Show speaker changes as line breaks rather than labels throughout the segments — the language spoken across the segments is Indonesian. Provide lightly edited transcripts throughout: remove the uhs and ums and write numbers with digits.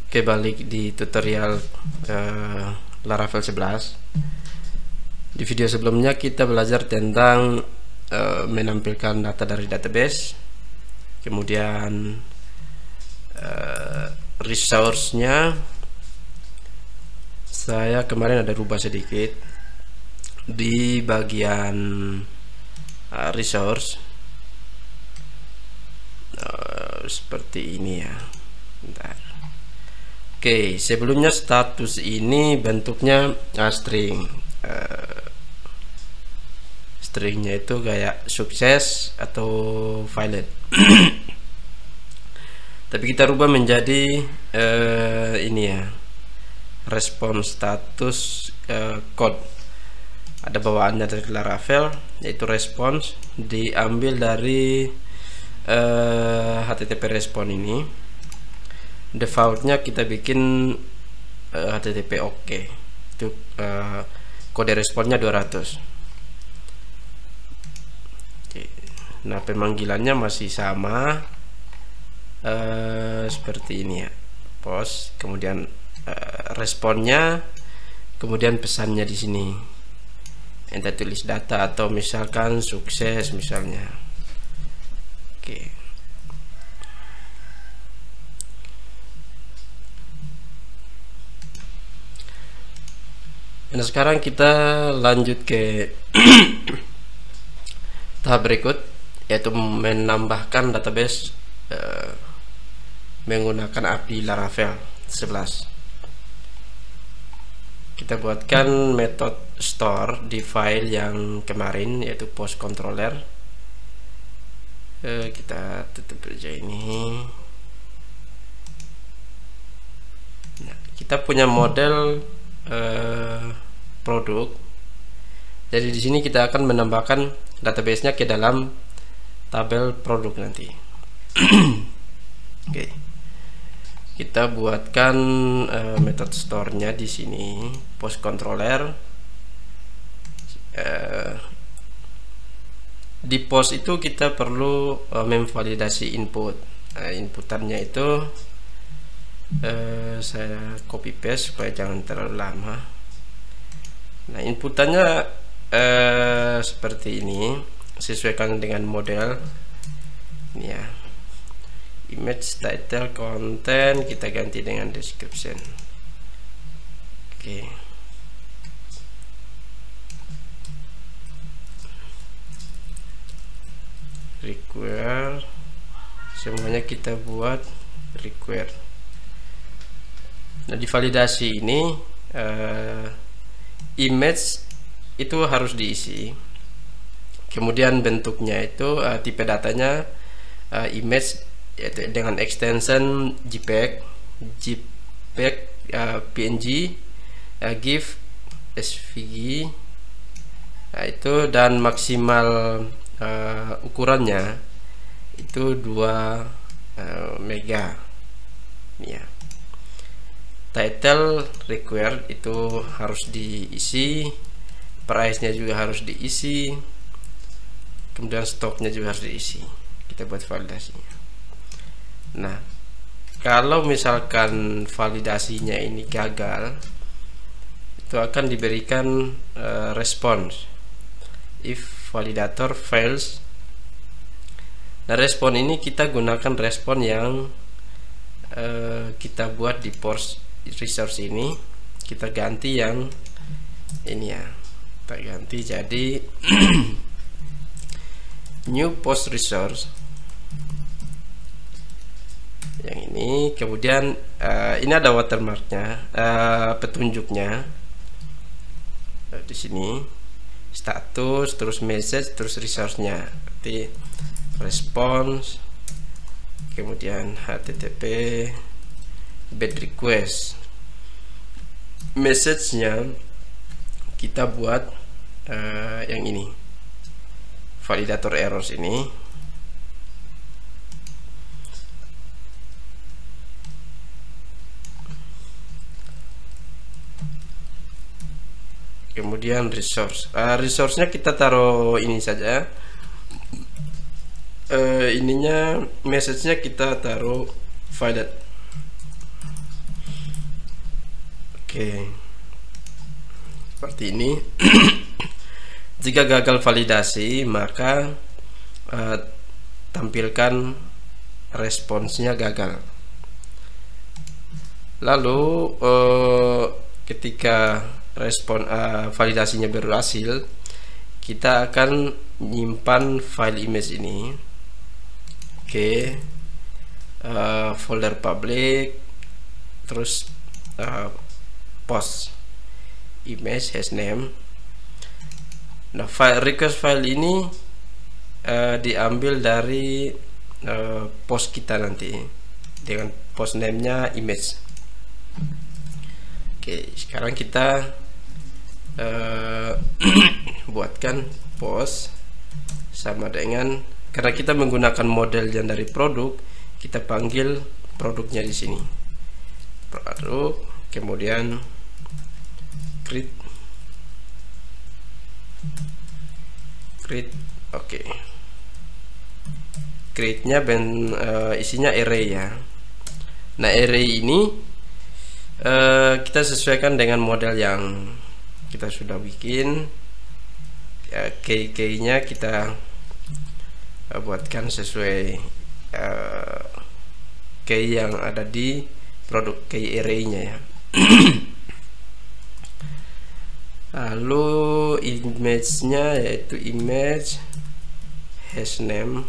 Oke, balik di tutorial Laravel 11. Di video sebelumnya kita belajar tentang menampilkan data dari database, kemudian resource-nya saya kemarin ada rubah sedikit di bagian resource seperti ini ya. Bentar. Oke, sebelumnya status ini bentuknya string. Stringnya itu kayak sukses atau failed. Tapi kita rubah menjadi ini ya, response status code. Ada bawaannya dari Laravel, yaitu response, diambil dari HTTP response ini. Defaultnya kita bikin HTTP OK, itu kode responnya 200. Oke. Nah, pemanggilannya masih sama seperti ini ya, post, kemudian responnya, kemudian pesannya di sini enter tulis data atau misalkan sukses misalnya. Oke. Nah, sekarang kita lanjut ke tahap berikut, yaitu menambahkan database menggunakan API Laravel 11. Kita buatkan metode store di file yang kemarin, yaitu post controller. Kita tutup aja ini. Nah, kita punya model produk. Jadi di sini kita akan menambahkan database-nya ke dalam tabel produk nanti. Oke. Kita buatkan metode store-nya di sini, post controller. Di post itu kita perlu memvalidasi input. Inputannya itu saya copy paste supaya jangan terlalu lama. Nah, inputannya seperti ini, sesuaikan dengan model ini ya. Image, title, content kita ganti dengan description. Oke. Require, semuanya kita buat require. Nah, di validasi ini image itu harus diisi, kemudian bentuknya itu tipe datanya image, yaitu dengan extension JPEG, PNG, GIF, SVG. Nah, itu, dan maksimal ukurannya itu 2 mega ya. Title required itu harus diisi, price-nya juga harus diisi, kemudian stoknya juga harus diisi. Kita buat validasinya. Nah, kalau misalkan validasinya ini gagal, itu akan diberikan response if validator fails. Nah, respon ini kita gunakan respon yang kita buat di post resource ini. Kita ganti yang ini ya, kita ganti jadi new post resource yang ini. Kemudian ini ada watermarknya, petunjuknya di sini, status, terus message, terus resource-nya, berarti response, kemudian HTTP bad request. Message-nya kita buat yang ini, validator errors ini. Kemudian resource, resource-nya kita taruh ini saja, ininya message-nya kita taruh valid. Oke, seperti ini. Jika gagal validasi, maka tampilkan responsnya gagal. Lalu ketika validasinya berhasil, kita akan menyimpan file image ini ke folder public, terus post image hasname. Nah, request file ini diambil dari post kita nanti dengan post name-nya image. Oke, sekarang kita buatkan post sama dengan, karena kita menggunakan model yang dari produk, kita panggil produknya di sini, produk, kemudian create. Oke, create-nya isinya array ya. Nah, array ini kita sesuaikan dengan model yang kita sudah bikin. Key-nya kita buatkan sesuai key yang ada di produk, key array-nya ya. Lalu image-nya yaitu image hasname,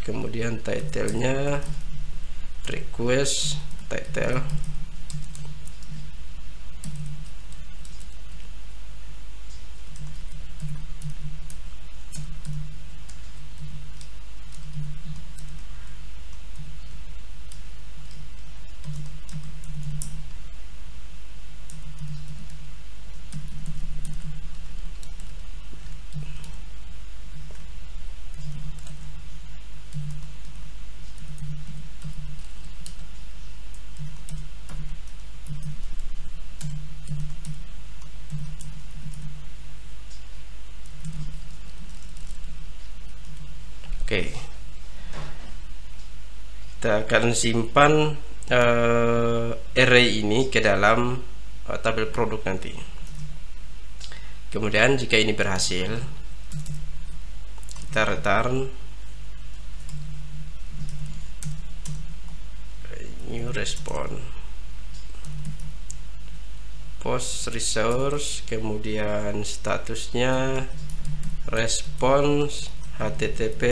kemudian title-nya request title, Oke, kita akan simpan array ini ke dalam tabel produk nanti. Kemudian jika ini berhasil, kita return new response, post resource, kemudian statusnya response HTTP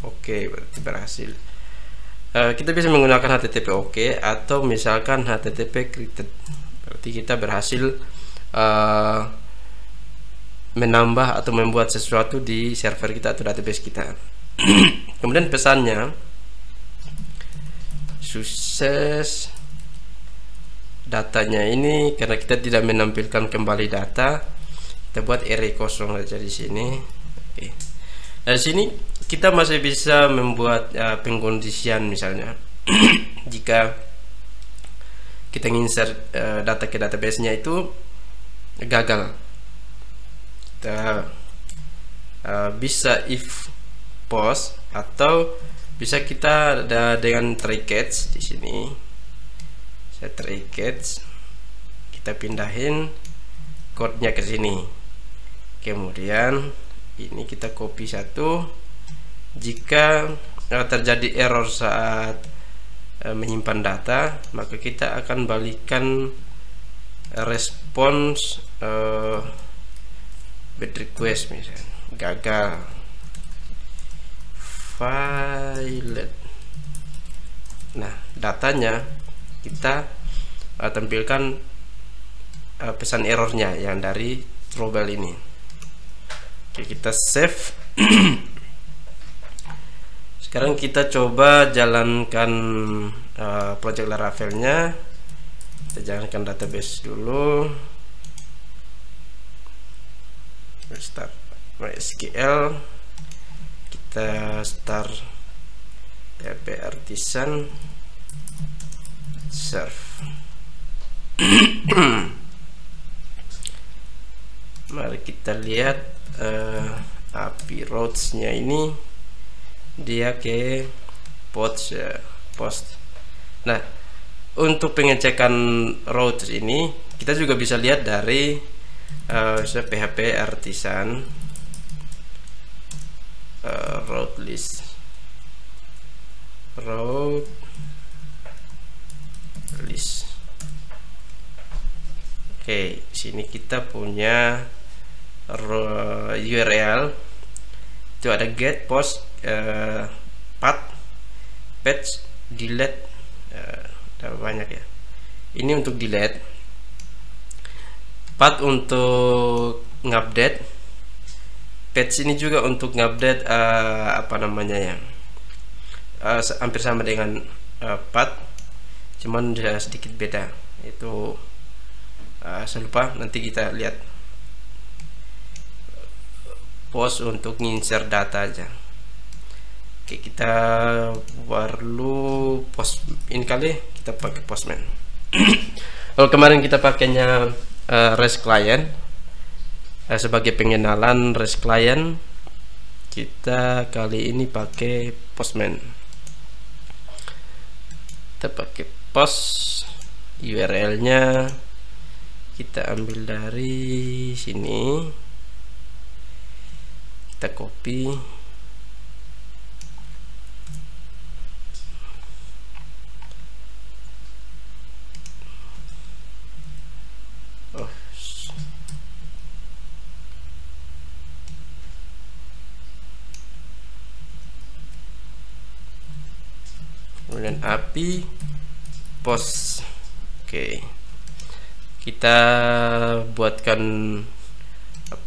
oke, berarti berhasil. Kita bisa menggunakan HTTP oke atau misalkan HTTP created, berarti kita berhasil menambah atau membuat sesuatu di server kita atau database kita. Kemudian pesannya sukses. Datanya ini karena kita tidak menampilkan kembali data, kita buat array kosong saja di sini. Oke. Dari sini kita masih bisa membuat pengkondisian, misalnya jika kita insert data ke database-nya itu gagal, kita bisa if post, atau bisa kita ada dengan try catch di sini. Saya try catch, kita pindahin code-nya ke sini, kemudian ini kita copy satu. Jika terjadi error saat menyimpan data, maka kita akan balikan respons bad request, misalnya gagal file. Nah, datanya kita tampilkan pesan errornya yang dari trouble ini. Oke, kita save. Sekarang kita coba jalankan project Laravel-nya. Kita jalankan database dulu. Start MySQL. Kita start PHP Artisan serve. Mari kita lihat API routes-nya ini, dia ke post. Nah, untuk pengecekan routes ini kita juga bisa lihat dari PHP Artisan route list. Oke, sini kita punya URL itu ada get, post, path, patch, delete, ada banyak ya. Ini untuk delete, path untuk ngupdate, patch ini juga untuk ngupdate apa namanya ya, hampir sama dengan path, cuman sedikit beda. Itu saya lupa, nanti kita lihat. Post untuk nginsert data aja. Oke, kita perlu post ini, kali kita pakai Postman. Kalau kemarin kita pakainya REST client, sebagai pengenalan REST client, kita kali ini pakai Postman. Kita pakai post, URL-nya kita ambil dari sini, kita copy, kemudian API post. Oke, kita buatkan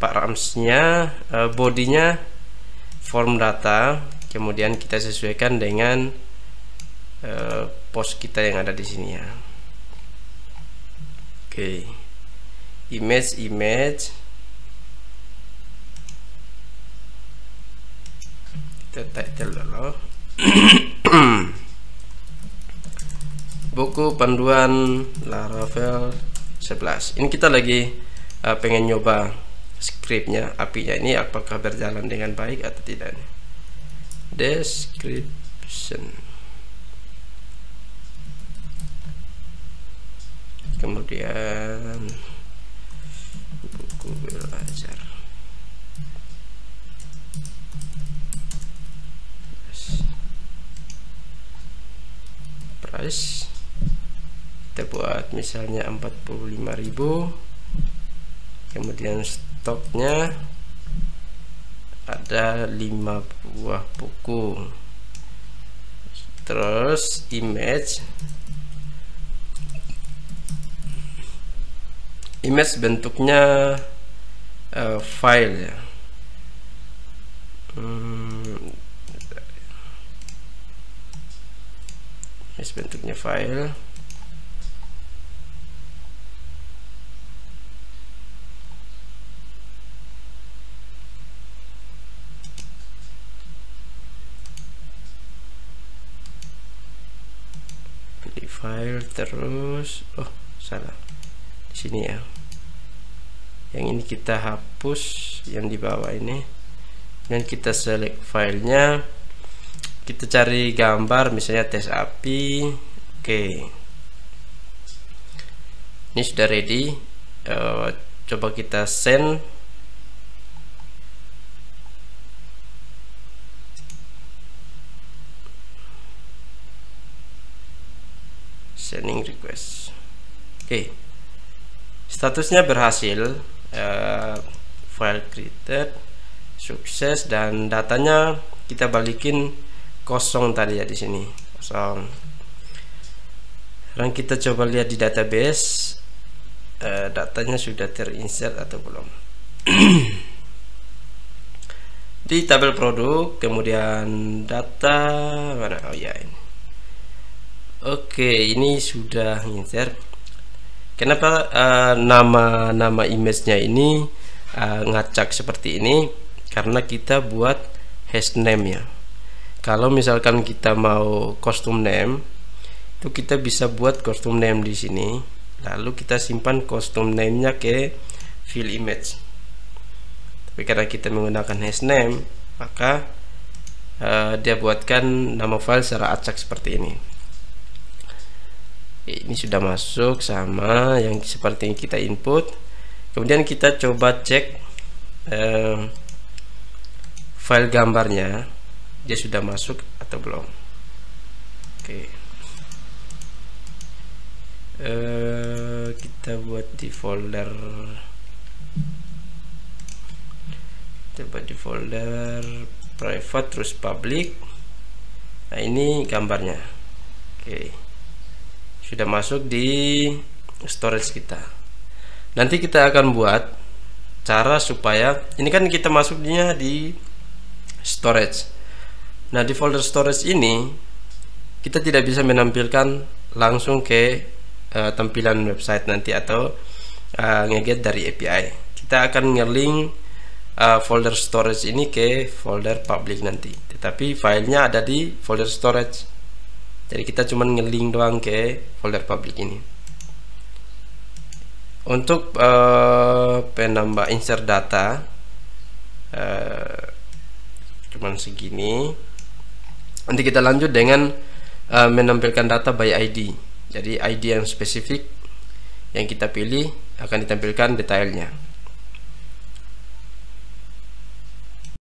params-nya, bodinya form data, kemudian kita sesuaikan dengan post kita yang ada di sini ya. Oke, image kita title dulu. Buku panduan Laravel 11. Ini kita lagi pengen nyoba scriptnya, API-nya ini apakah berjalan dengan baik atau tidak. Description, kemudian buku belajar, price kita buat misalnya 45.000, kemudian stoknya ada 5 buah buku, terus image bentuknya file ya. Image bentuknya file. File, terus salah di sini ya, yang ini kita hapus, yang di bawah ini, dan kita select filenya, kita cari gambar misalnya tes API. Oke, ini sudah ready. Coba kita send. Sending request. Oke, statusnya berhasil, file created, sukses, dan datanya kita balikin kosong tadi ya, di sini kosong. Sekarang kita coba lihat di database, datanya sudah terinsert atau belum. Di tabel produk, kemudian data mana, oh ya ini. Oke, ini sudah insert. Kenapa nama image-nya ini ngacak seperti ini? Karena kita buat hash name ya. Kalau misalkan kita mau custom name, itu kita bisa buat custom name di sini. lalu kita simpan custom name-nya ke file image. Tapi karena kita menggunakan hashname, maka dia buatkan nama file secara acak seperti ini. Ini sudah masuk sama yang seperti yang kita input. Kemudian kita coba cek file gambarnya, dia sudah masuk atau belum. Oke. Kita buat di folder, private terus public. Nah, ini gambarnya. Oke, sudah masuk di storage kita. Nanti kita akan buat cara supaya ini kan kita masuknya di storage. Nah, di folder storage ini kita tidak bisa menampilkan langsung ke tampilan website nanti atau nge-get dari API. Kita akan nge-link folder storage ini ke folder public nanti, tetapi filenya ada di folder storage. Jadi kita cuma nge-link doang ke folder public ini. Untuk penambah insert data cuman segini. Nanti kita lanjut dengan menampilkan data by ID. Jadi ID yang spesifik yang kita pilih akan ditampilkan detailnya.